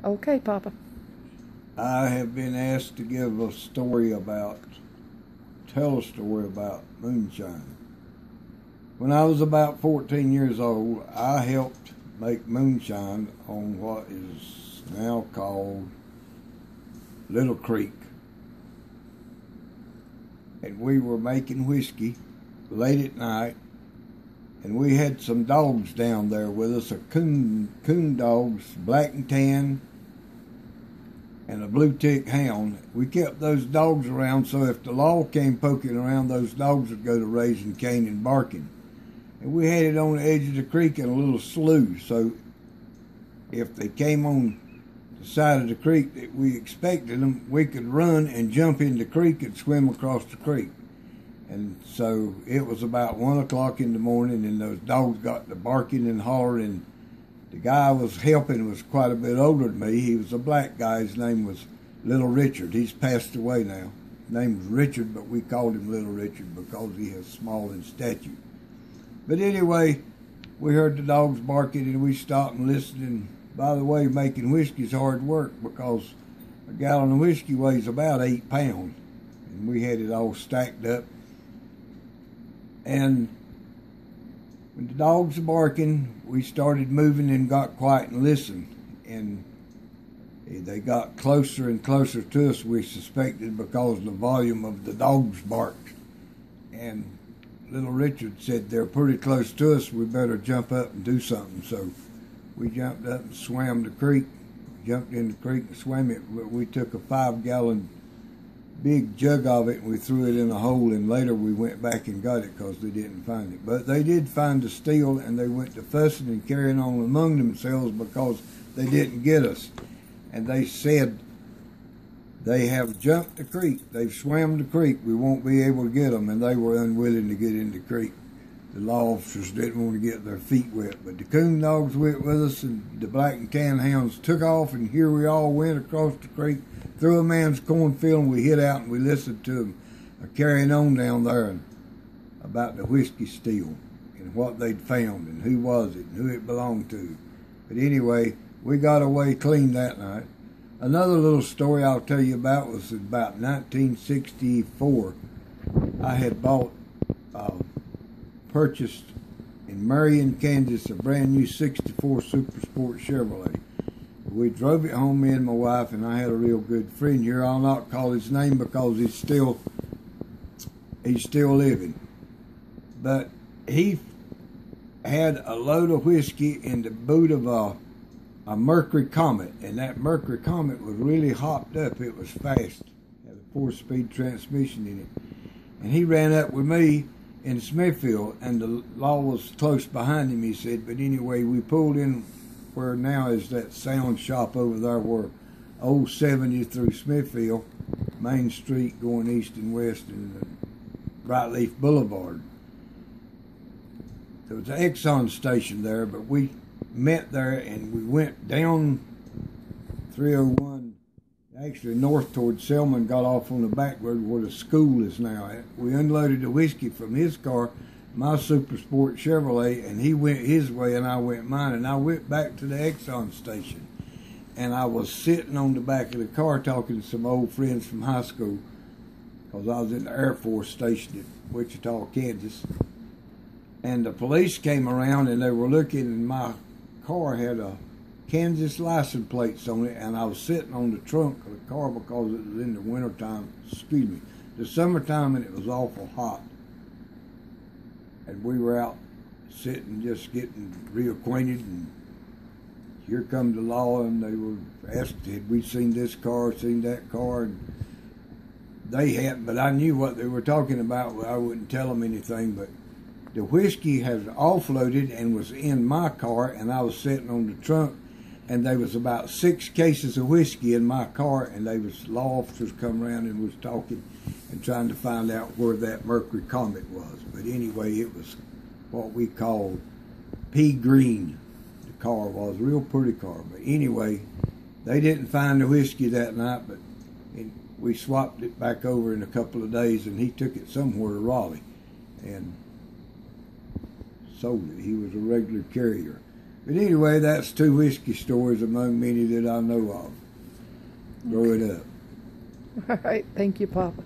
Okay, Papa. I have been asked to tell a story about moonshine. When I was about 14 years old, I helped make moonshine on what is now called Little Creek. And we were making whiskey late at night, and we had some dogs down there with us, coon dogs, black and tan, and a blue tick hound. We kept those dogs around so if the law came poking around, those dogs would go to raising cane and barking. And we had it on the edge of the creek in a little slough, so if they came on the side of the creek that we expected them, we could run and jump in the creek and swim across the creek. And so it was about 1 o'clock in the morning, and those dogs got to barking and hollering. The guy I was helping was quite a bit older than me. He was a black guy. His name was Little Richard. He's passed away now. His name was Richard, but we called him Little Richard because he was small in stature. But anyway, we heard the dogs barking, and we stopped and listened. And by the way, making whiskey is hard work because a gallon of whiskey weighs about 8 pounds. And we had it all stacked up. And when the dogs were barking, we started moving and got quiet and listened. And they got closer and closer to us, we suspected, because of the volume of the dogs barked. And Little Richard said, they're pretty close to us, we better jump up and do something. So we jumped up and swam the creek, jumped in the creek and swam it. We took a 5-gallon big jug of it and we threw it in a hole, and later we went back and got it because they didn't find it. But they did find the steel, and they went to fussing and carrying on among themselves because they didn't get us. And they said they have jumped the creek, they've swam the creek, we won't be able to get them, and they were unwilling to get in the creek. The law officers didn't want to get their feet wet, but the coon dogs went with us, and the black and tan hounds took off, and here we all went across the creek through a man's cornfield, and we hid out and we listened to them carrying on down there and about the whiskey steel and what they'd found and who was it and who it belonged to. But anyway, we got away clean that night. Another little story I'll tell you about was about 1964. I had purchased in Marion, Kansas, a brand new 64 Super Sport Chevrolet. We drove it home, me and my wife, and I had a real good friend here. I'll not call his name because he's still living. But he had a load of whiskey in the boot of a Mercury Comet, and that Mercury Comet was really hopped up. It was fast, had a 4-speed transmission in it. And he ran up with me in Smithfield, and the law was close behind him, he said. But anyway, we pulled in where now is that sound shop over there where old 70 through Smithfield, Main Street going east and west, and Brightleaf Boulevard. There was an Exxon station there, but we met there and we went down 301, actually north toward Selma, and got off on the back road where the school is now at. We unloaded the whiskey from his car, my Super Sport Chevrolet, and he went his way and I went mine, and I went back to the Exxon station, and I was sitting on the back of the car talking to some old friends from high school because I was in the Air Force station at Wichita, Kansas. And the police came around and they were looking, and my car had a Kansas license plates on it, and I was sitting on the trunk of the car because it was in the wintertime, the summertime, and it was awful hot. And we were out sitting, just getting reacquainted, and here come the law, and they were asked, had we seen this car, seen that car, and they hadn't, but I knew what they were talking about. I wouldn't tell them anything, but the whiskey had offloaded and was in my car, and I was sitting on the trunk, and there was about 6 cases of whiskey in my car, and they was law officers come around and was talking and trying to find out where that Mercury Comet was. But anyway, it was what we called pea green. The car was a real pretty car. But anyway, they didn't find the whiskey that night, but we swapped it back over in a couple of days, and he took it somewhere to Raleigh and sold it. He was a regular carrier. But anyway, that's 2 whiskey stories among many that I know of growing up. All right. Thank you, Papa.